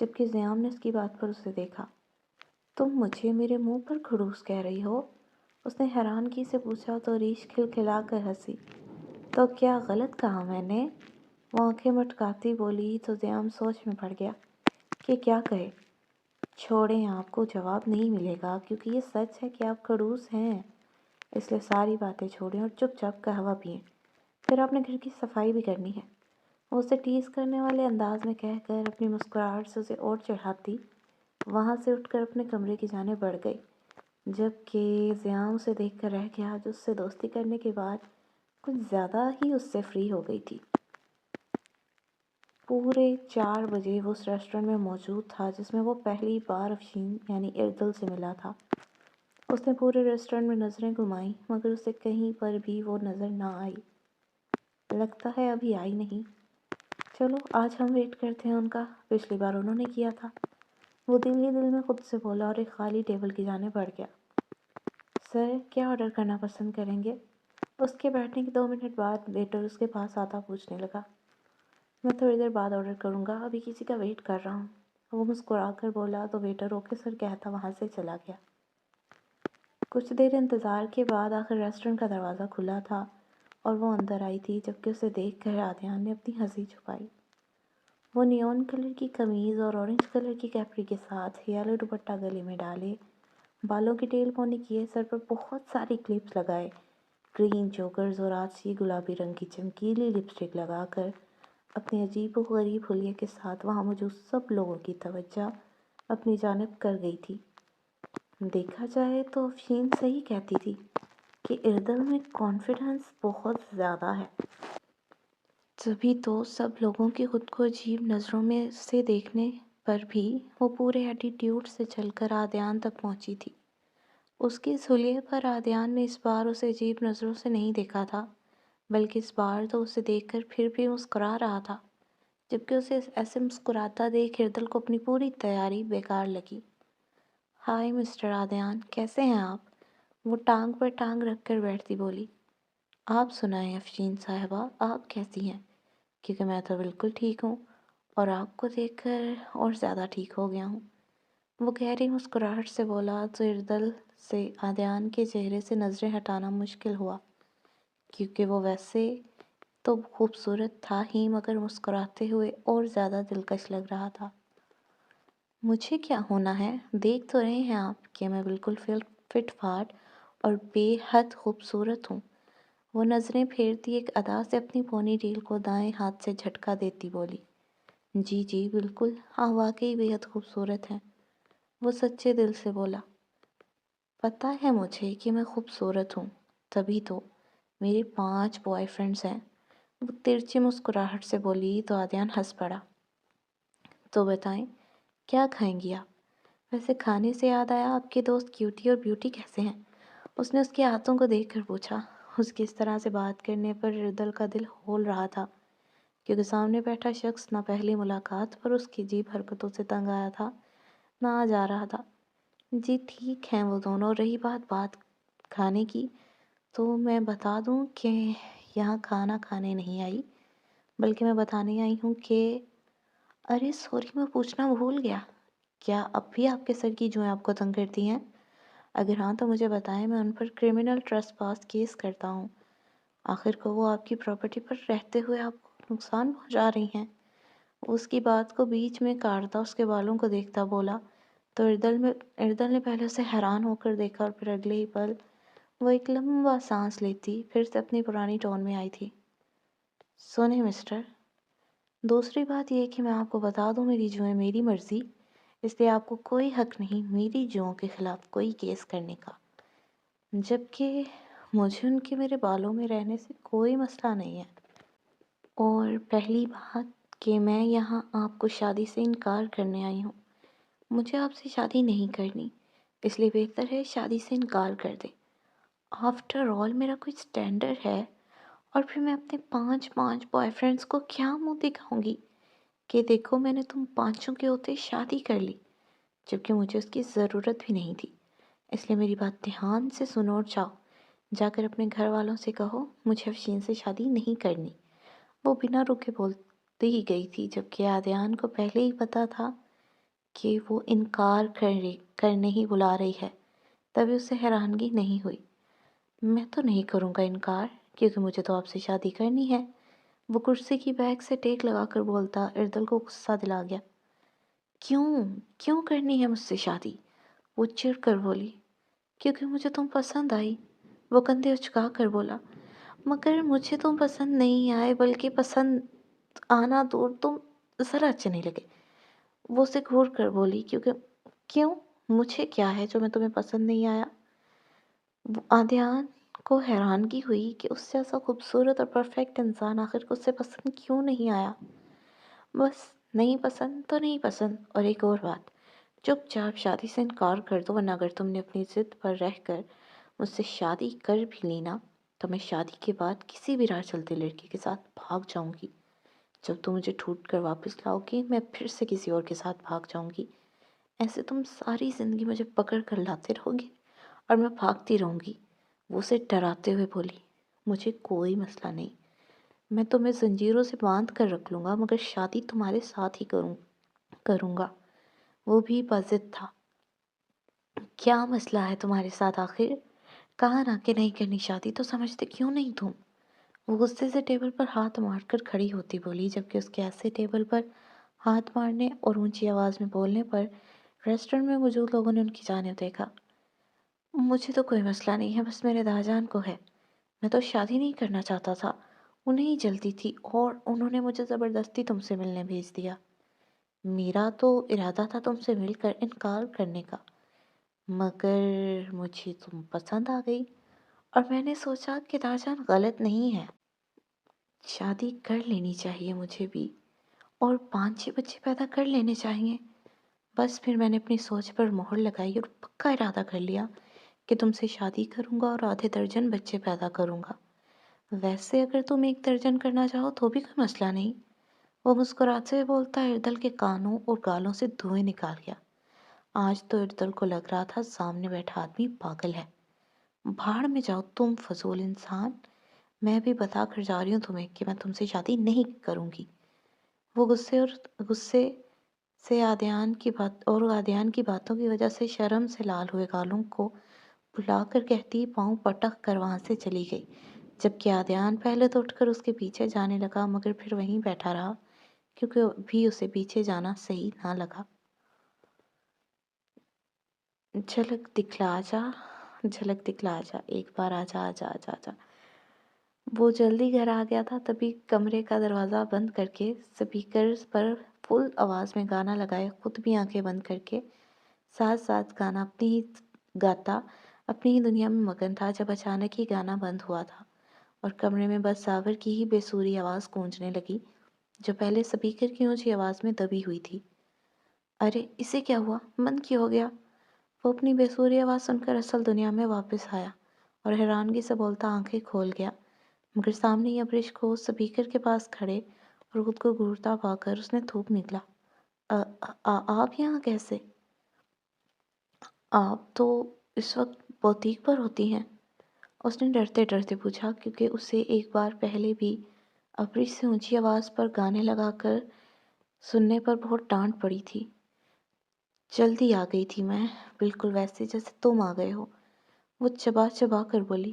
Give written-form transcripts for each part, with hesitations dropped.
جبکہ زیام نے اس کی بات پر اسے دیکھا۔ تم مجھے میرے منہ پر کھڑوس کہہ رہی ہو؟ اس نے حیرانگی سے پوچھا تو ریش کھلکھلا کر ہنسی۔ تو کیا غلط کہا میں نے؟ وہ آنکھیں مٹکاتی بولی تو زیام سوچ میں پڑ گیا کہ کیا کہے۔ چھوڑیں، آپ کو جواب نہیں ملے گا کیونکہ یہ سچ ہے کہ آپ کھڑوس ہیں، اس لیے ساری باتیں چھوڑیں اور چپ چاپ قہوہ پئیں، پھر آپ نے گھر کی صفائی بھی کرنی ہے۔ وہ اسے ٹیز کرنے والے انداز میں کہہ کر اپنی مسکراہٹ سے اسے اور چڑھاتی وہاں سے اٹھ کر اپنے کمرے کی جانب بڑھ گئی، جبکہ زیام اسے دیکھ کر رہ گیا جو اس سے دوستی کرنے کے بعد کچھ زیادہ ہی اس سے فری ہو گئی تھی۔ پورے 4 بجے وہ اس ریسٹورنٹ میں موجود تھا جس میں وہ پہلی بار افشین یعنی اردل سے ملا تھا۔ اس نے پورے ریسٹورنٹ میں نظریں گھمائیں مگر اسے کہیں پر بھی وہ نظر نہ آئی۔ لگتا ہے ابھی آئی نہیں۔ چلو آج ہم ویٹ کرتے ہیں ان کا، پچھلی بار انہوں نے کیا تھا۔ وہ دل ہی دل میں خود سے بولا اور ایک خالی ٹیبل کی جانب بڑھ گیا۔ سر، کیا آرڈر کرنا پسند کریں گے؟ اس کے بیٹھنے کے 2 منٹ بعد ویٹر اس کے پاس آتا پوچھنے لگا۔ میں تھوڑی دیر بعد آرڈر کروں گا، ابھی کسی کا ویٹ کر رہا ہوں۔ وہ مسکرا کر بولا تو ویٹر اوکے سر کہتا وہاں سے چلا گیا۔ کچھ دیر انتظار کے بعد آخر ریسٹورنٹ کا دروازہ کھلا تھا اور وہ اندر آئی تھی، جبکہ اسے دیکھ کر عادیان نے اپنی ہنسی چھپائی۔ وہ نیون کلر کی قمیض اور اورنج کلر کی کیپری کے ساتھ یلو دوپٹہ گلے میں ڈالے، بالوں کی ٹیل پونی کیے، سر پر بہت ساری کلپس لگائے، گرین چوکرز اور آج گلابی رنگ کی چمکیلی لپسٹک لگا کر اپنے عجیب و غریب حلیے کے ساتھ وہاں موجود سب لوگوں کی توجہ اپنی جانب کر گئی تھی۔ دیکھا جائے تو افشین صحیح کہتی تھی کہ اردل میں کانفیڈنس بہت زیادہ ہے۔ تبھی تو سب لوگوں کی خود کو عجیب نظروں میں سے دیکھنے پر بھی وہ پورے ایٹیٹیوڈ سے چل کر عادیان تک پہنچی تھی۔ اس کی اس حلیے پر عادیان نے اس بار اسے عجیب نظروں سے نہیں دیکھا تھا، بلکہ اس بار تو اسے دیکھ کر پھر بھی مسکرا رہا تھا، جبکہ اسے ایسے مسکراتا دیکھ اردل کو اپنی پوری تیاری بیکار لگی۔ ہائے مسٹر عادیان، کیسے ہیں آپ؟ وہ ٹانگ پر ٹانگ رکھ کر بیٹھتی بولی۔ آپ سنائیں افشین صاحبہ، آپ کیسی ہیں؟ کیونکہ میں تو بالکل ٹھیک ہوں اور آپ کو دیکھ کر اور زیادہ ٹھیک ہو گیا ہوں۔ وہ گہری مسکراہٹ سے بولا تو اردل سے عادیان کے چہرے سے نظریں ہٹانا مشکل ہوا، کیونکہ وہ ویسے تو خوبصورت تھا ہی مگر مسکراتے ہوئے اور زیادہ دلکش لگ رہا تھا۔ مجھے کیا ہونا ہے؟ دیکھ تو رہے ہیں آپ کہ میں بالکل فٹ فاٹ اور بے حد خوبصورت ہوں۔ وہ نظریں پھیرتی ایک ادا سے اپنی پونی ٹیل کو دائیں ہاتھ سے جھٹکا دیتی بولی۔ جی جی بالکل، آپ واقعی بے حد خوبصورت ہیں، وہ سچے دل سے بولا۔ پتہ ہے مجھے کہ میں خوبصورت ہوں، تبھی تو میرے 5 بوائے فرینڈز ہیں، وہ ترچھی مسکراہٹ سے بولی تو عادیان ہنس پڑا۔ تو بتائیں کیا کھائیں گی آپ؟ ویسے کھانے سے یاد آیا، آپ کے دوست کیوٹی اور بیوٹی کیسے ہیں؟ اس نے اس کے ہاتھوں کو دیکھ کر پوچھا۔ اس کی اس طرح سے بات کرنے پر اردل کا دل ہول رہا تھا، کیونکہ سامنے بیٹھا شخص نہ پہلی ملاقات پر اس کی عجیب حرکتوں سے تنگ آیا تھا نہ آج آ رہا تھا۔ جی ٹھیک ہیں وہ دونوں، رہی بات کھانے کی تو میں بتا دوں کہ یہاں کھانا کھانے نہیں آئی، بلکہ میں بتانے آئی ہوں کہ ارے سوری، میں پوچھنا بھول گیا، کیا اب بھی آپ کے سر کی جوئیں آپ کو تنگ کرتی ہیں؟ اگر ہاں تو مجھے بتائیں، میں ان پر کرمنل ٹریسپاس کیس کرتا ہوں۔ آخر کو وہ آپ کی پراپرٹی پر رہتے ہوئے آپ کو نقصان پہنچا رہی ہیں۔ اس کی بات کو بیچ میں کاٹتا اس کے بالوں کو دیکھتا بولا تو اردل نے پہلے اسے حیران ہو کر دیکھا اور پھر اگلے ہی پل وہ ایک لمبا سانس لیتی پھر سے اپنی پرانی ٹون میں آئی تھی۔ سنیں مسٹر، دوسری بات یہ کہ میں آپ کو بتا دوں میری جوئیں میری مرضی، اس لیے آپ کو کوئی حق نہیں میری جوؤں کے خلاف کوئی کیس کرنے کا، جبکہ مجھے ان کے میرے بالوں میں رہنے سے کوئی مسئلہ نہیں ہے۔ اور پہلی بات کہ میں یہاں آپ کو شادی سے انکار کرنے آئی ہوں، مجھے آپ سے شادی نہیں کرنی، اس لیے بہتر ہے شادی سے انکار کر دیں۔ آفٹر آل میرا کوئی سٹینڈرڈ ہے، اور پھر میں اپنے 5 بوائے فرینڈز کو کیا منہ دکھاؤں گی کہ دیکھو میں نے تم 5 کے ہوتے شادی کر لی، جبکہ مجھے اس کی ضرورت بھی نہیں تھی۔ اس لیے میری بات دھیان سے سنو اور جا کر اپنے گھر والوں سے کہو مجھے افشین سے شادی نہیں کرنی۔ وہ بنا رکے بولتی ہی گئی تھی، جبکہ عادیان کو پہلے ہی پتہ تھا کہ وہ انکار کرنے ہی بلا رہی ہے، تبھی اسے حیرانگی نہیں ہوئی۔ میں تو نہیں کروں گا انکار، کیونکہ مجھے تو آپ سے شادی کرنی ہے، وہ کرسی کی بیک سے ٹیک لگا کر بولتا۔ اردل کو غصہ دلا گیا۔ کیوں کیوں کرنی ہے مجھ سے شادی؟ وہ چڑ کر بولی۔ کیونکہ مجھے تم پسند آئی، وہ کندھے اچکا کر بولا۔ مگر مجھے تم پسند نہیں آئے، بلکہ پسند آنا دور تم ذرا اچھے نہیں لگے، وہ اسے گھور کر بولی۔ کیوں مجھے کیا ہے جو میں تمہیں پسند نہیں آیا؟ آدیان کو حیرانگی ہوئی کہ اس جیسا خوبصورت اور پرفیکٹ انسان آخر کو اسے پسند کیوں نہیں آیا۔ بس نہیں پسند تو نہیں پسند، اور ایک اور بات، چپ چاپ شادی سے انکار کر دو، ورنہ اگر تم نے اپنی ضد پر رہ کر مجھ سے شادی کر بھی لی نا، تو میں شادی کے بعد کسی بھی راہ چلتے لڑکی کے ساتھ بھاگ جاؤں گی۔ جب تم مجھے ڈھونڈ کر واپس لاؤ گی، میں پھر سے کسی اور کے ساتھ بھاگ جاؤں گی۔ ایسے تم ساری زندگی مجھے پکڑ کر لاتے رہو گے اور میں بھاگتی رہوں گی، وہ اسے ڈراتے ہوئے بولی۔ مجھے کوئی مسئلہ نہیں، میں تمہیں زنجیروں سے باندھ کر رکھ لوں گا، مگر شادی تمہارے ساتھ ہی کروں گا۔ وہ بھی بضد تھا۔ کیا مسئلہ ہے تمہارے ساتھ آخر؟ کہا نا کہ نہیں کرنی شادی، تو سمجھتے کیوں نہیں تم؟ وہ غصے سے ٹیبل پر ہاتھ مار کر کھڑی ہوتی بولی، جبکہ اس کے ایسے ٹیبل پر ہاتھ مارنے اور اونچی آواز میں بولنے پر ریسٹورنٹ میں موجود لوگوں نے ان کی جانب دیکھا۔ مجھے تو کوئی مسئلہ نہیں ہے، بس میرے داجان کو ہے۔ میں تو شادی نہیں کرنا چاہتا تھا، انہیں ہی جلدی تھی، اور انہوں نے مجھے زبردستی تم سے ملنے بھیج دیا۔ میرا تو ارادہ تھا تم سے مل کر انکار کرنے کا، مگر مجھے تم پسند آ گئی، اور میں نے سوچا کہ داجان غلط نہیں ہے، شادی کر لینی چاہیے مجھے بھی، اور 5-6 بچے پیدا کر لینے چاہیے۔ بس پھر میں نے اپنی سوچ پر مہر لگائی اور پکا ارادہ کر لیا کہ تم سے شادی کروں گا اور آدھے درجن بچے پیدا کروں گا۔ ویسے اگر تم 1 درجن کرنا چاہو تو بھی کوئی مسئلہ نہیں، وہ مسکراتے ہوئے بولتا۔ اردل کے کانوں اور گالوں سے دھوئیں نکال گیا۔ آج تو اردل کو لگ رہا تھا سامنے بیٹھا آدمی پاگل ہے۔ بھاڑ میں جاؤ تم فضول انسان، میں بھی بتا کر جا رہی ہوں تمہیں کہ میں تم سے شادی نہیں کروں گی۔ وہ غصے سے آدیان کی باتوں کی وجہ سے شرم سے لال ہوئے گالوں کو بلا کر کہتی پاؤں پٹک کر وہاں سے چلی گئی، جبکہ آدیان پہلے تو اٹھ کر اس کے پیچھے جانے لگا، مگر پھر وہیں بیٹھا رہا، کیونکہ بھی اسے پیچھے جانا صحیح نہ لگا۔ جھلک دکھلا جا ایک بار، آجا آجا آجا آجا۔ وہ جلدی گھر آ گیا تھا، تبھی کمرے کا دروازہ بند کر کے سپیکرز پر فل آواز میں گانا لگائے خود بھی آنکھیں بند کر کے ساتھ ساتھ گانا گاتا اپنی ہی دنیا میں مگن تھا، جب اچانک ہی گانا بند ہوا تھا اور کمرے میں بس ساور کی ہی بے سوری آواز گونجنے لگی، جو پہلے سپیکر کی اونچی آواز میں دبی ہوئی تھی۔ ارے اسے کیا ہوا؟ بند کیوں ہو گیا؟ وہ اپنی بے سوری آواز سن کر اصل دنیا میں واپس آیا اور حیرانگی سے بولتا آنکھیں کھول گیا، مگر سامنے ہی ابرش کو سپیکر کے پاس کھڑے اور خود کو گھورتا پا کر اس نے تھوک نکلا۔ آپ یہاں کیسے؟ آپ تو اس وقت بوتیک پر ہوتی ہیں، اس نے ڈرتے ڈرتے پوچھا، کیونکہ اسے ایک بار پہلے بھی ابرش سے اونچی آواز پر گانے لگا کر سننے پر بہت ڈانٹ پڑی تھی۔ جلدی آ گئی تھی میں، بالکل ویسے جیسے تم آ گئے ہو، وہ چبا چبا کر بولی۔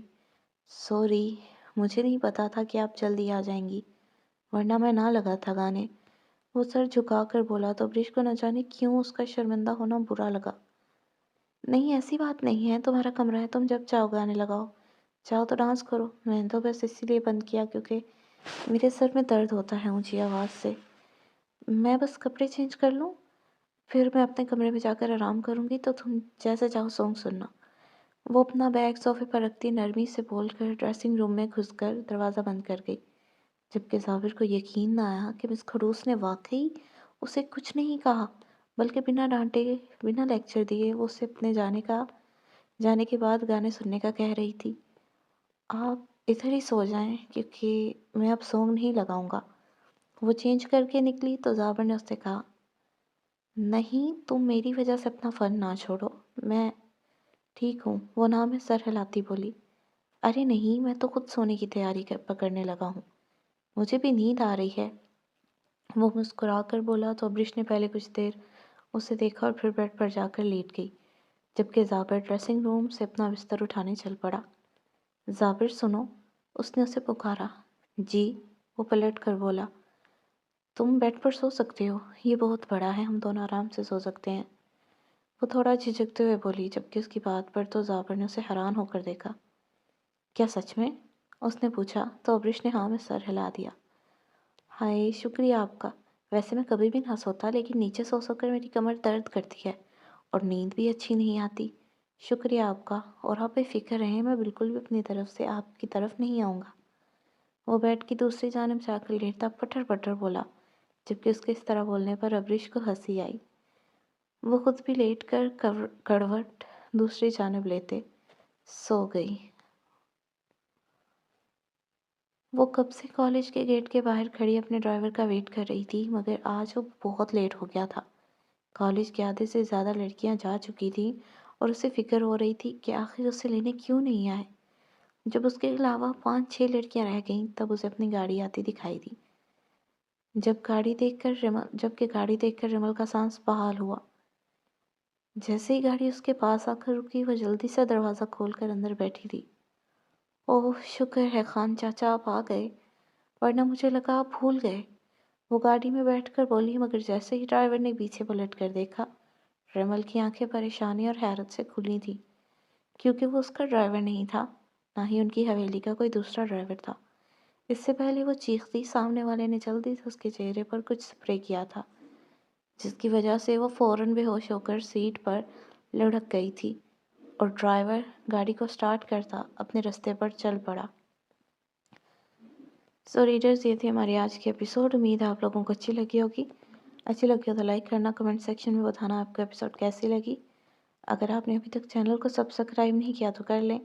سوری، مجھے نہیں پتا تھا کہ آپ جلدی آ جائیں گی، ورنہ میں نہ لگا تھا گانے، وہ سر جھکا کر بولا تو ابریش کو نہ جانے کیوں اس کا شرمندہ ہونا برا لگا۔ نہیں ایسی بات نہیں ہے، تمہارا کمرہ ہے، تم جب چاہو گانے لگاؤ، چاہو تو ڈانس کرو، میں نے تو بس اسی لیے بند کیا کیونکہ میرے سر میں درد ہوتا ہے اونچی آواز سے۔ میں بس کپڑے چینج کر لوں، پھر میں اپنے کمرے میں جا کر آرام کروں گی، تو تم جیسے چاہو سانگ سننا۔ وہ اپنا بیگ صوفے پر رکھتی نرمی سے بول کر ڈریسنگ روم میں گھس کر دروازہ بند کر گئی، جبکہ ظاہر کو یقین نہ آیا کہ مس کھڑوس نے واقعی اسے کچھ نہیں کہا، بلکہ بنا ڈانٹے بنا لیکچر دیے وہ اسے اپنے جانے کے بعد گانے سننے کا کہہ رہی تھی۔ آپ ادھر ہی سو جائیں کیونکہ میں اب سونگ نہیں لگاؤں گا۔ وہ چینج کر کے نکلی تو زابر نے اس سے کہا، نہیں تم میری وجہ سے اپنا فن نہ چھوڑو، میں ٹھیک ہوں، وہ نام میں سر ہلاتی بولی۔ ارے نہیں، میں تو خود سونے کی تیاری پکڑنے لگا ہوں، مجھے بھی نیند آ رہی ہے، وہ مسکرا کر بولا تو ابرش نے پہلے کچھ دیر اسے دیکھا اور پھر بیڈ پر جا کر لیٹ گئی، جبکہ زابر ڈریسنگ روم سے اپنا بستر اٹھانے چل پڑا۔ زابر سنو، اس نے اسے پکارا۔ جی، وہ پلٹ کر بولا۔ تم بیڈ پر سو سکتے ہو، یہ بہت بڑا ہے، ہم دونوں آرام سے سو سکتے ہیں۔ وہ تھوڑا جھجکتے ہوئے بولی، جبکہ اس کی بات پر تو زابر نے اسے حیران ہو کر دیکھا۔ کیا سچ میں؟ اس نے پوچھا تو ابرش نے ہاں میں سر ہلا دیا۔ ہائے، شکریہ آپ کا۔ ویسے میں کبھی بھی نہ سوتا، لیکن نیچے سو سو کر میری کمر درد کرتی ہے اور نیند بھی اچھی نہیں آتی۔ شکریہ آپ کا، اور آپ بے فکر رہیں، میں بالکل بھی اپنی طرف سے آپ کی طرف نہیں آؤں گا۔ وہ بیڈ کی دوسری جانب جا کر لیٹتا پٹر پٹر بولا، جبکہ اس کے اس طرح بولنے پر ابرش کو ہنسی آئی۔ وہ خود بھی لیٹ کر کروٹ دوسری جانب لیتے سو گئی۔ وہ کب سے کالج کے گیٹ کے باہر کھڑی اپنے ڈرائیور کا ویٹ کر رہی تھی، مگر آج وہ بہت لیٹ ہو گیا تھا۔ کالج کے آدھے سے زیادہ لڑکیاں جا چکی تھیں اور اسے فکر ہو رہی تھی کہ آخر اسے لینے کیوں نہیں آئے۔ جب اس کے علاوہ 5-6 لڑکیاں رہ گئیں تب اسے اپنی گاڑی آتی دکھائی دی، جبکہ گاڑی دیکھ کر رمل کا سانس بحال ہوا۔ جیسے ہی گاڑی اس کے پاس آ کر رکی، وہ جلدی سے دروازہ کھول کر اندر بیٹھی تھی۔ اوہ، شکر ہے خان چاچا آپ آ گئے، ورنہ مجھے لگا آپ بھول گئے، وہ گاڑی میں بیٹھ کر بولی، مگر جیسے ہی ڈرائیور نے پیچھے پلٹ کر دیکھا، رمل کی آنکھیں پریشانی اور حیرت سے کھلی تھیں، کیونکہ وہ اس کا ڈرائیور نہیں تھا، نہ ہی ان کی حویلی کا کوئی دوسرا ڈرائیور تھا۔ اس سے پہلے وہ چیختی، سامنے والے نے جلدی سے اس کے چہرے پر کچھ سپرے کیا تھا، جس کی وجہ سے وہ فوراً بے ہوش ہو کر سیٹ پر لڑھک گئی تھی اور ڈرائیور گاڑی کو سٹارٹ کرتا اپنے رستے پر چل پڑا۔ سو ریڈرز، یہ تھی ہماری آج کی ایپیسوڈ۔ امید ہے آپ لوگوں کو اچھی لگی ہوگی۔ اچھی لگی ہو تو لائک کرنا، کمنٹ سیکشن میں بتانا آپ کو ایپیسوڈ کیسی لگی۔ اگر آپ نے ابھی تک چینل کو سبسکرائب نہیں کیا تو کر لیں،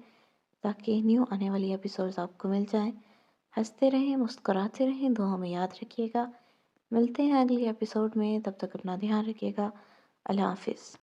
تاکہ نیو آنے والی ایپیسوڈز آپ کو مل جائیں۔ ہنستے رہیں، مسکراتے رہیں، دعاؤں میں یاد رکھیے گا۔ ملتے ہیں اگلی ایپیسوڈ میں، تب تک اپنا دھیان رکھیے گا۔ اللہ حافظ۔